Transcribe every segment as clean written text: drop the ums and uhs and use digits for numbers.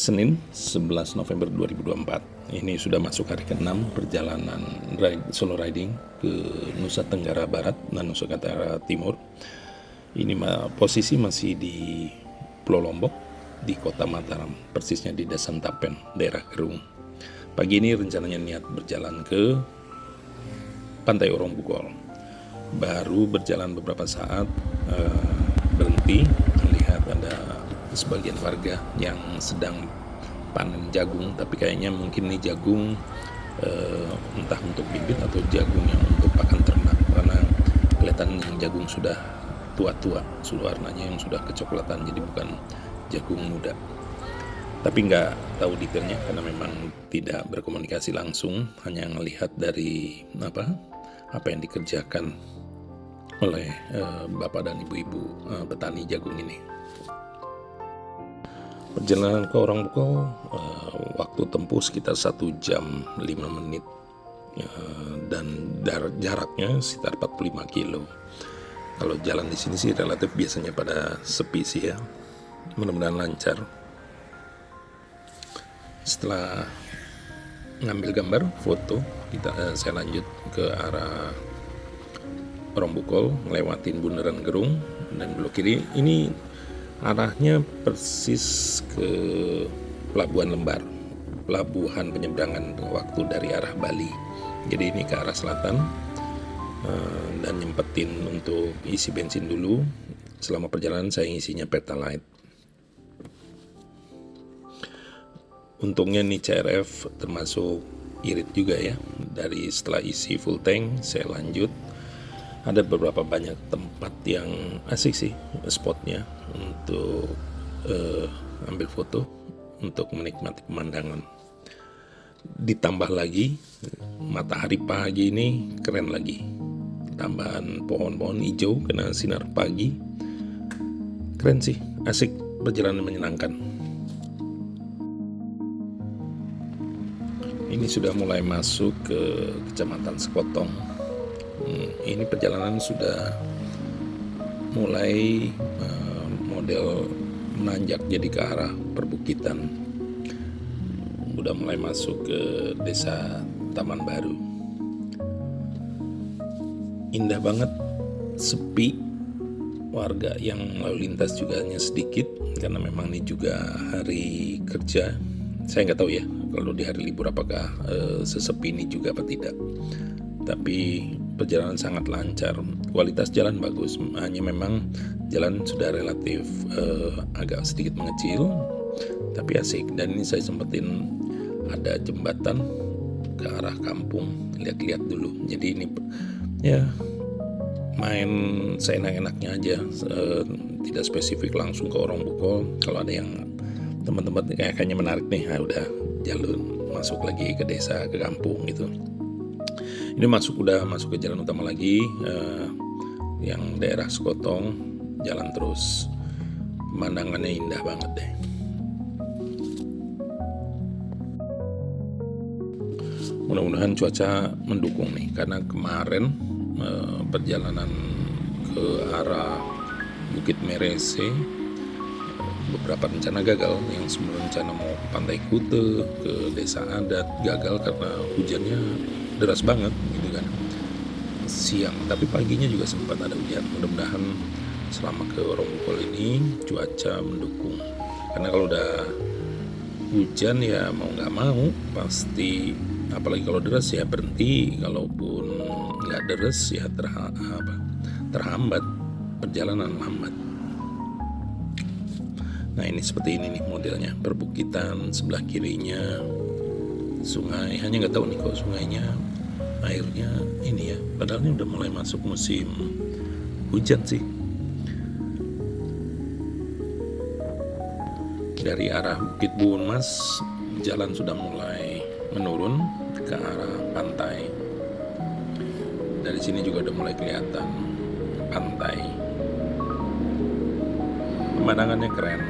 Senin 11 November 2024. Ini sudah masuk hari ke-6 perjalanan solo riding ke Nusa Tenggara Barat dan Nusa Tenggara Timur. Ini posisi masih di Pulau Lombok, di kota Mataram, persisnya di Desa Tapen, daerah Gerung. Pagi ini rencananya niat berjalan ke Pantai Orong Bukol. Baru berjalan beberapa saat, berhenti melihat ada sebagian warga yang sedang panen jagung, tapi kayaknya mungkin ini jagung entah untuk bibit atau jagung yang untuk pakan ternak, karena kelihatan yang jagung sudah tua-tua, warnanya yang sudah kecoklatan, jadi bukan jagung muda. Tapi nggak tahu detailnya karena memang tidak berkomunikasi langsung, hanya melihat dari apa yang dikerjakan oleh bapak dan ibu-ibu petani jagung ini. Perjalanan ke Orong Bukol waktu tempuh sekitar 1 jam 5 menit dan jaraknya sekitar 45 kilo. Kalau jalan di sini sih relatif biasanya pada sepi sih ya. Mudah-mudahan lancar. Setelah ngambil gambar, foto, saya lanjut ke arah Orong Bukol, ngelewatin Bundaran Gerung dan belok kiri. Ini arahnya persis ke Pelabuhan Lembar, pelabuhan penyeberangan waktu dari arah Bali. Jadi ini ke arah selatan, dan nyempetin untuk isi bensin dulu. Selama perjalanan saya ngisinya Pertalite. Untungnya nih CRF termasuk irit juga ya. Dari setelah isi full tank saya lanjut. Ada beberapa banyak tempat yang asik sih spotnya untuk ambil foto, untuk menikmati pemandangan. Ditambah lagi matahari pagi ini keren lagi, tambahan pohon-pohon hijau kena sinar pagi, keren sih, asik, perjalanan menyenangkan. Ini sudah mulai masuk ke Kecamatan Sekotong. Ini perjalanan sudah mulai model menanjak, jadi ke arah perbukitan. Udah mulai masuk ke Desa Taman Baru. Indah banget, sepi, warga yang lalu lintas juga hanya sedikit karena memang ini juga hari kerja. Saya nggak tahu ya kalau di hari libur apakah sesepi ini juga apa tidak. Tapi perjalanan sangat lancar, kualitas jalan bagus, hanya memang jalan sudah relatif agak sedikit mengecil, tapi asik. Dan ini saya sempetin ada jembatan ke arah kampung, lihat-lihat dulu. Jadi ini ya main seenak-enaknya aja, tidak spesifik langsung ke Orong Bukol. Kalau ada yang teman-teman kayaknya menarik nih, udah jalur masuk lagi ke desa, ke kampung gitu. Ini udah masuk ke jalan utama lagi, yang daerah Sekotong, jalan terus. Pemandangannya indah banget deh. Mudah-mudahan cuaca mendukung nih, karena kemarin perjalanan ke arah Bukit Merese beberapa rencana gagal. Yang sebelum rencana mau ke Pantai Kute, ke Desa Adat, gagal karena hujannya deras banget gitu kan siang, tapi paginya juga sempat ada hujan. Mudah-mudahan selama ke Orong Bukol ini cuaca mendukung, karena kalau udah hujan ya mau nggak mau pasti, apalagi kalau deras ya berhenti, kalaupun nggak deras ya terhambat, perjalanan lambat. Nah ini seperti ini nih modelnya, perbukitan, sebelah kirinya sungai. Hanya nggak tahu nih kalau sungainya airnya ini ya, padahal ini udah mulai masuk musim hujan sih. Dari arah Bukit Buun Mas jalan sudah mulai menurun ke arah pantai. Dari sini juga udah mulai kelihatan pantai, pemandangannya keren.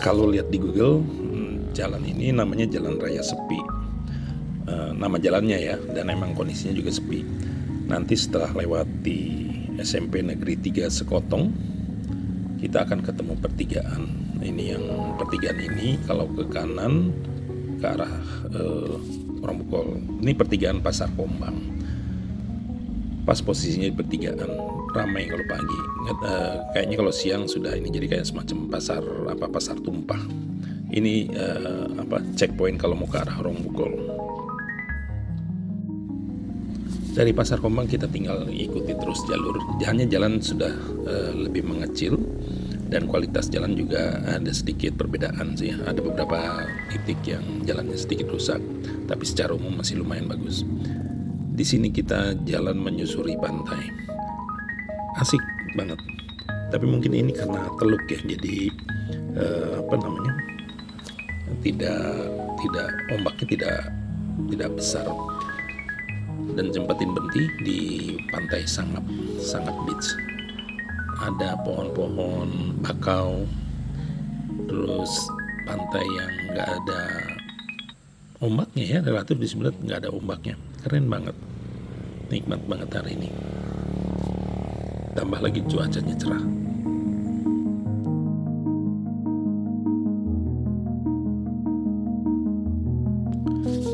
Kalau lihat di Google, jalan ini namanya Jalan Raya Sepi, nama jalannya ya, dan emang kondisinya juga sepi. Nanti setelah lewati SMP Negeri 3 Sekotong, kita akan ketemu pertigaan. Ini yang pertigaan ini kalau ke kanan ke arah Orang Bukol. Ini pertigaan Pasar Kombang. Pas posisinya di pertigaan, ramai kalau pagi. Kayaknya kalau siang sudah ini jadi kayak semacam pasar tumpah. Ini checkpoint kalau mau ke arah Orang Bukol. Dari Pasar Kombang kita tinggal ikuti terus jalur. Hanya jalan sudah lebih mengecil dan kualitas jalan juga ada sedikit perbedaan sih. Ada beberapa titik yang jalannya sedikit rusak, tapi secara umum masih lumayan bagus. Di sini kita jalan menyusuri pantai. Asik banget. Tapi mungkin ini karena teluk ya, jadi tidak ombaknya tidak besar. Dan jempatin Benti di pantai Sangat Beach. Ada pohon-pohon bakau, terus pantai yang nggak ada ombaknya ya, relatif di sebelah nggak ada ombaknya. Keren banget, nikmat banget hari ini. Tambah lagi cuacanya cerah.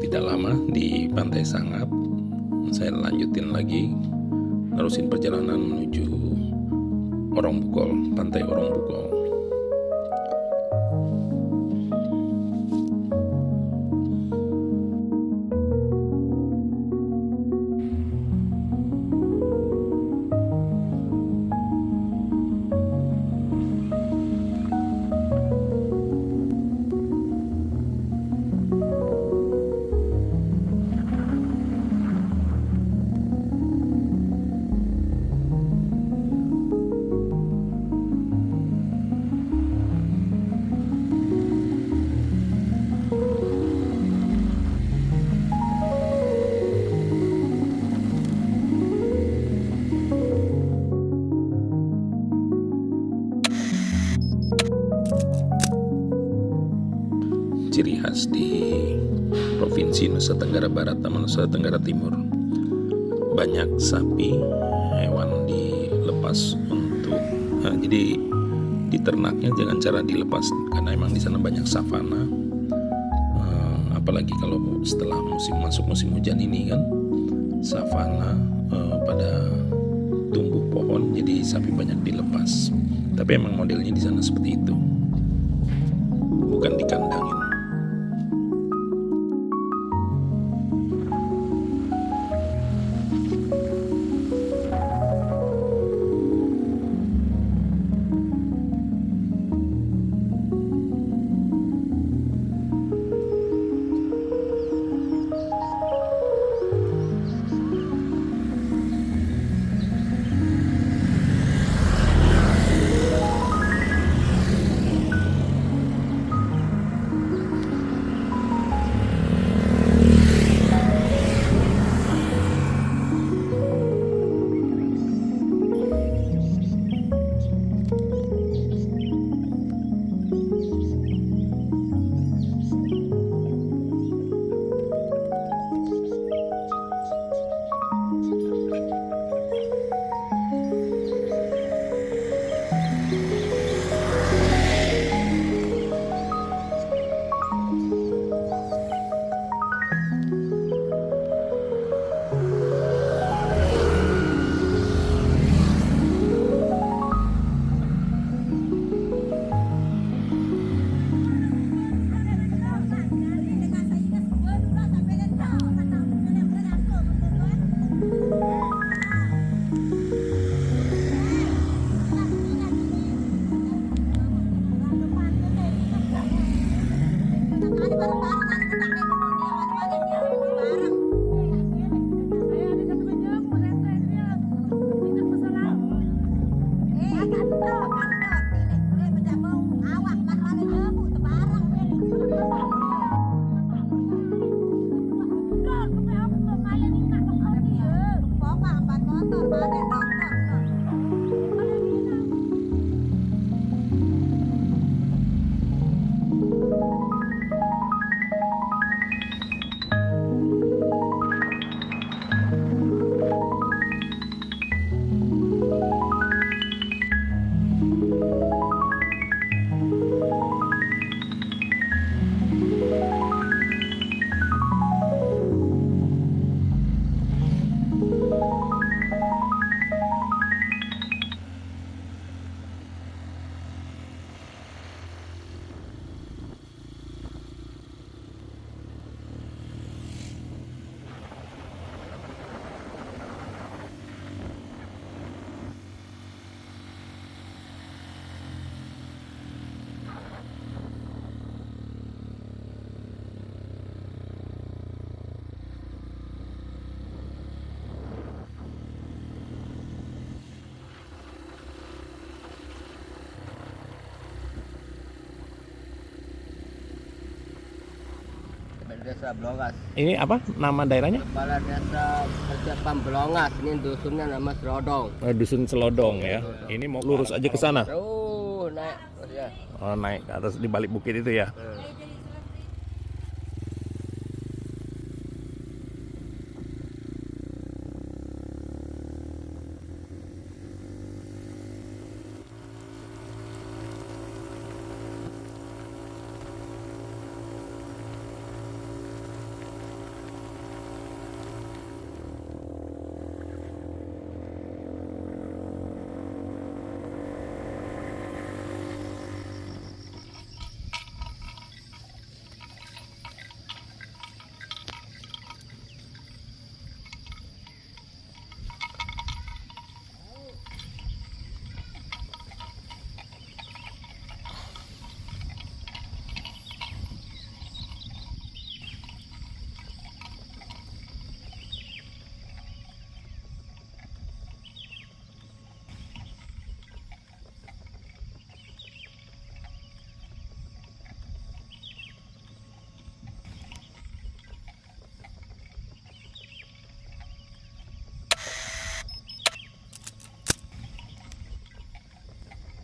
Tidak lama di pantai Sangat, saya lanjutin lagi, nerusin perjalanan menuju Orang Bukol, pantai Orang Bukol. Ciri khas di Provinsi Nusa Tenggara Barat sama Nusa Tenggara Timur, banyak sapi, hewan dilepas untuk jadi diternaknya dengan cara dilepas karena emang di sana banyak savana. Apalagi kalau setelah masuk musim hujan ini kan, savana pada tumbuh pohon, jadi sapi banyak dilepas. Tapi emang modelnya di sana seperti itu, bukan dikandangin. Desa Blongas. Ini apa nama daerahnya? Kepala Desa Persiapan Blongas. Ini dusunnya nama Selodong. Dusun Selodong ya. Ini mau lurus aja ke sana. Naik terus ya. Oh, naik ke atas di balik bukit itu ya.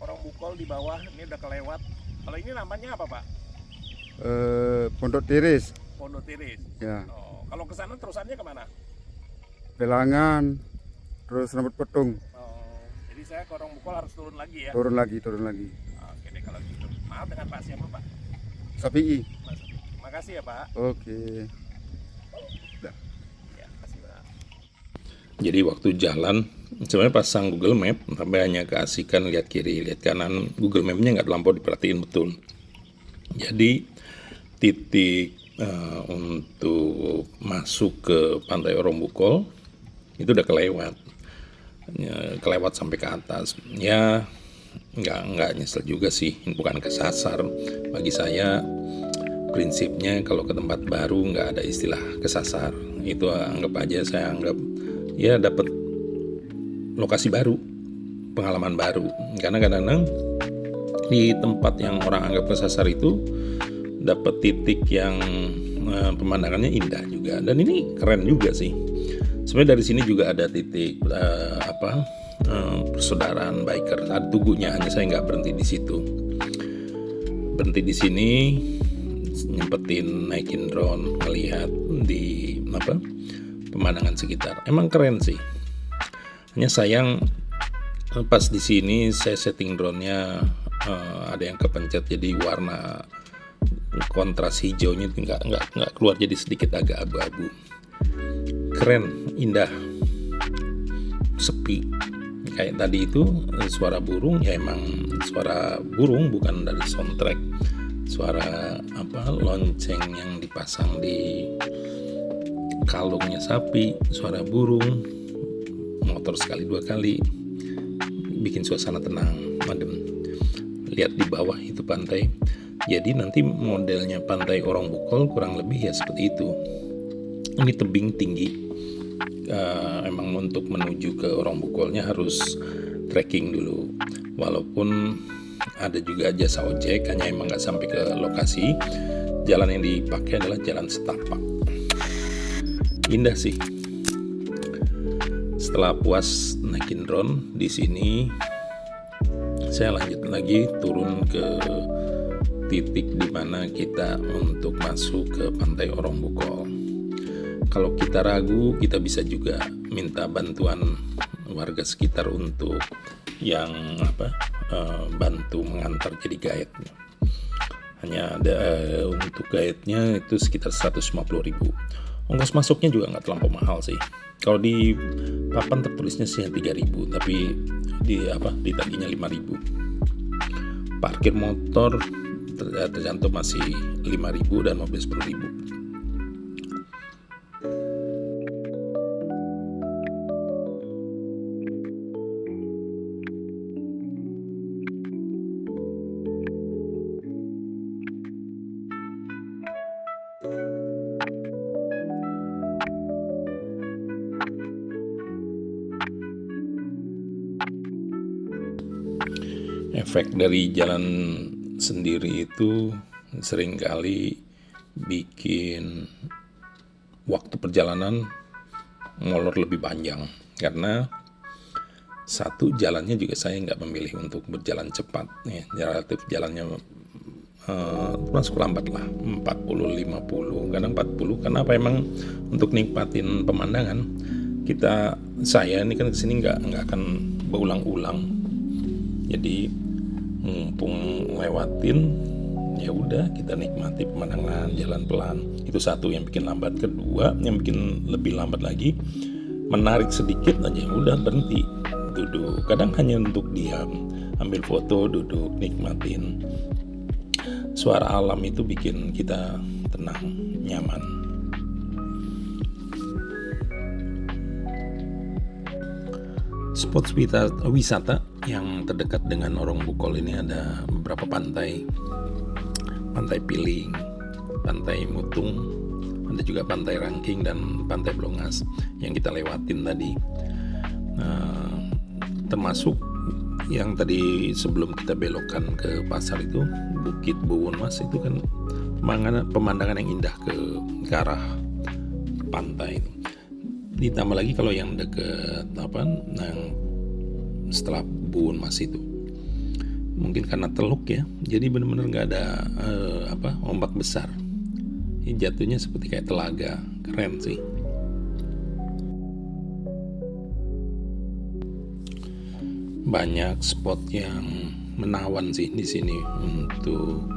Orang Bukol di bawah ini udah kelewat. Kalau ini namanya apa, Pak? Pondok Tiris Pondok Tiris. ya, Oh, kalau ke sana terusannya kemana? Pelangan, terus Rambut Petung, Oh, jadi saya ke Orang Bukol harus turun lagi ya. turun lagi. Oke deh kalau gitu. Maaf dengan Pak siapa, Pak? Sapi. Mas. Makasih ya, Pak. Oke. Ya, makasih, Pak. Jadi waktu jalan sebenarnya pasang Google Map sampai hanya keasikan lihat kiri lihat kanan, Google Map-nya nggak terlampau diperhatiin betul. Jadi titik untuk masuk ke Pantai Orang Bukol itu udah kelewat. Kelewat sampai ke atas ya, nggak nyesel juga sih, bukan kesasar. Bagi saya prinsipnya kalau ke tempat baru nggak ada istilah kesasar, itu anggap aja, saya anggap ya dapat lokasi baru, pengalaman baru. Karena kadang-kadang di tempat yang orang anggap kesasar itu dapat titik yang pemandangannya indah juga, dan ini keren juga sih. Sebenarnya dari sini juga ada titik persaudaraan biker, ada tugunya, hanya saya nggak berhenti di situ. Berhenti di sini, nyempetin naikin drone, melihat di pemandangan sekitar. Emang keren sih. Hanya sayang pas di sini saya setting drone-nya ada yang kepencet, jadi warna kontras hijaunya nggak keluar, jadi sedikit agak abu-abu. Keren, indah, sepi. Kayak tadi itu suara burung, ya emang suara burung, bukan dari soundtrack. Suara lonceng yang dipasang di kalungnya sapi, suara burung, motor sekali dua kali, bikin suasana tenang, adem. Lihat di bawah itu pantai. Jadi nanti modelnya Pantai Orang Bukol kurang lebih ya seperti itu. Ini tebing tinggi. Emang untuk menuju ke Orang Bukolnya harus trekking dulu. Walaupun ada juga jasa ojek, hanya emang nggak sampai ke lokasi. Jalan yang dipakai adalah jalan setapak. Indah sih. Setelah puas naikin drone di sini, saya lanjut lagi turun ke titik di mana kita untuk masuk ke Pantai Orang Bukol. Kalau kita ragu, kita bisa juga minta bantuan warga sekitar untuk yang bantu mengantar jadi guide. Hanya ada untuk guide-nya itu sekitar 150.000. Ongkos masuknya juga nggak terlampau mahal sih. Kalau di papan tertulisnya sih 3.000, tapi ditagihnya 5.000. Parkir motor tercantum masih 5.000 dan mobil 10.000. Efek dari jalan sendiri itu seringkali bikin waktu perjalanan molor lebih panjang, karena satu, jalannya juga saya nggak memilih untuk berjalan cepat ya, relatif jalannya masuk lambat lah, 40-50, kadang 40. Karena apa, emang untuk nikmatin pemandangan saya ini kan kesini nggak akan berulang-ulang, jadi mumpung lewatin ya udah kita nikmati pemandangan, jalan pelan. Itu satu yang bikin lambat. Kedua, yang bikin lebih lambat lagi, menarik sedikit aja udah berhenti, duduk, kadang hanya untuk diam, ambil foto, duduk, nikmatin suara alam. Itu bikin kita tenang, nyaman. Spot wisata yang terdekat dengan Orong Bukol ini ada beberapa pantai. Pantai Piling, Pantai Mutung, ada juga Pantai Rangking dan Pantai Blongas yang kita lewatin tadi. Termasuk yang tadi sebelum kita belokkan ke pasar itu, Bukit Buwun Mas, itu kan pemandangan yang indah ke arah pantai. Ditambah lagi kalau yang deket setelah Buwun Mas itu, mungkin karena teluk ya, jadi benar-benar nggak ada ombak besar. Ini jatuhnya seperti kayak telaga, keren sih. Banyak spot yang menawan sih di sini untuk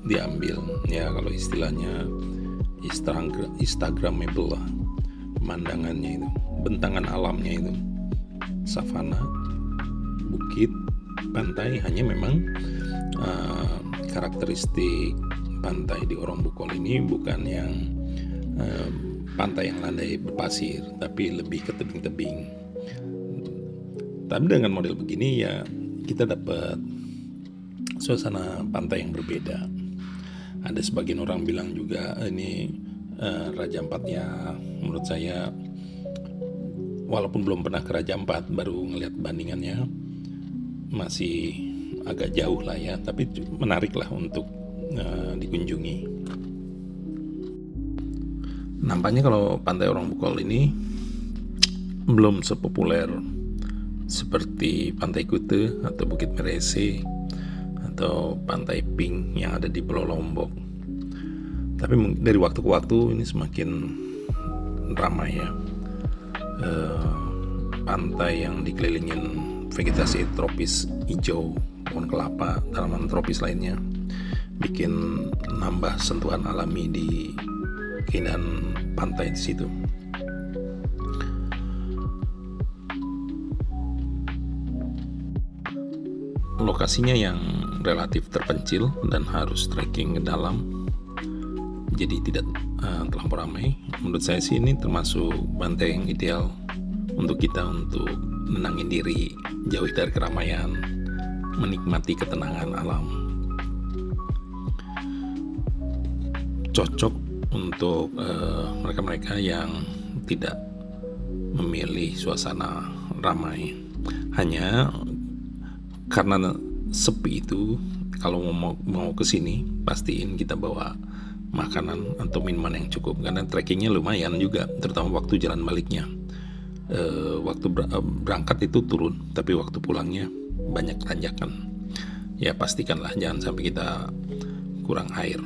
diambil ya, kalau istilahnya Instagramable lah pemandangannya itu, bentangan alamnya itu, savana, bukit, pantai. Hanya memang karakteristik pantai di Orong Bukol ini bukan yang pantai yang landai berpasir, tapi lebih ke tebing-tebing. Tapi dengan model begini ya kita dapat suasana pantai yang berbeda. Ada sebagian orang bilang juga ini Raja Ampat ya. Menurut saya, walaupun belum pernah ke Raja Ampat, baru ngelihat bandingannya, masih agak jauh lah ya, tapi menarik lah untuk dikunjungi. Nampaknya kalau pantai Orong Bukol ini belum sepopuler seperti Pantai Kute atau Bukit Merese atau Pantai Pink yang ada di Pulau Lombok. Tapi dari waktu ke waktu ini semakin ramai ya. Pantai yang dikelilingin vegetasi tropis hijau, pohon kelapa, tanaman tropis lainnya, bikin nambah sentuhan alami di keindahan pantai di situ. Lokasinya yang relatif terpencil dan harus trekking ke dalam, jadi tidak terlampau ramai. Menurut saya sih ini termasuk pantai yang ideal untuk kita untuk menenangin diri, jauh dari keramaian, menikmati ketenangan alam. Cocok untuk mereka-mereka yang tidak memilih suasana ramai. Hanya karena sepi itu, kalau mau ke sini pastiin kita bawa makanan atau minuman yang cukup, karena trekkingnya lumayan juga, terutama waktu jalan baliknya. Waktu berangkat itu turun, tapi waktu pulangnya banyak tanjakan. Ya pastikanlah jangan sampai kita kurang air.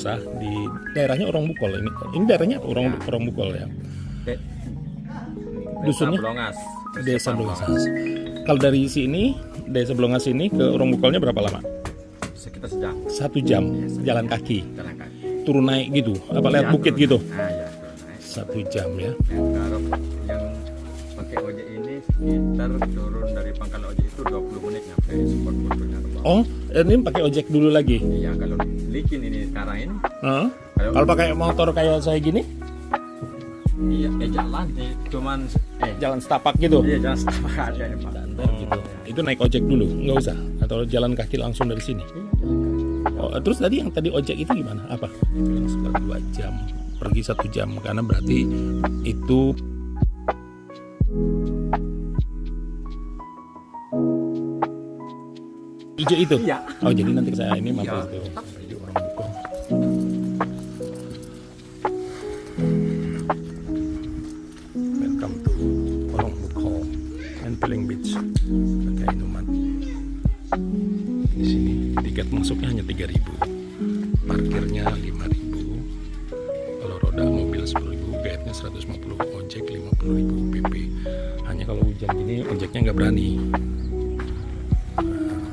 susah di daerahnya Orang Bukol ini. Ini daerahnya apa? Orang Bukol ya. Dusunnya Desa Blongas. Kalau dari sini Desa Blongas ini ke Orang Bukolnya berapa lama? Sekitar sejam. 1 jam jalan kaki. Jalan kaki. Turun naik gitu. Apa lihat bukit gitu? Ah ya, turun naik. 1 jam ya. Kalau yang pakai ojek ini sekitar turun dari pangkal ojek itu 20 menit sampai spot fotonya. Oh, ini pakai ojek dulu lagi. Iya, kalau licin ini sekarang ini. Hah? Kalau pakai motor kayak saya gini, Iya, jalan cuman jalan setapak gitu. iya jalan setapak aja ya Pak. Gitu. Itu naik ojek dulu, nggak usah? Atau jalan kaki langsung dari sini? Oh, terus tadi yang tadi ojek itu gimana? Apa? Bilang sekitar 2 jam, pergi 1 jam, karena berarti itu hijau itu. Iya. Oh, jadi nanti saya ini mampir Iya. itu di Orang Bukol. Welcome to Orang Bukol and Peling Beach. Pakai Inuman. Di sini tiket masuknya hanya 3.000, parkirnya 5.000, kalau roda mobil 10.000, guide-nya 150, ojek 50.000 PP. Hanya kalau hujan gini ojeknya nggak berani.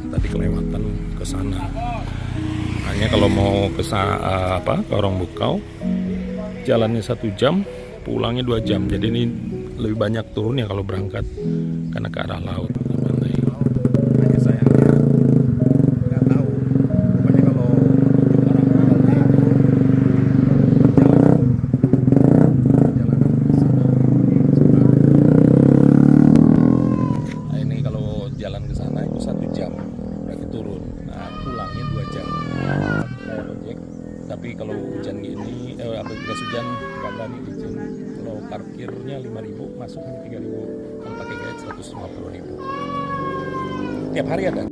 Tadi kelewatan ke sana. Hanya kalau mau ke ke Orang Bukau, jalannya 1 jam, pulangnya 2 jam. Jadi ini lebih banyak turun ya kalau berangkat karena ke arah laut. Hanya saya nggak tahu. Pokoknya kalau Nah, ini kalau jalan ke sana itu 1 jam berarti turun. Nah, pulangnya 2 jam. Kayak ojek. Tapi kalau hujan gini, bekas hujan nggak berani licin. Kalau parkirnya 5.000, masuk hanya 3.000. Kalau pakai guide 150.000. Tiap hari ada.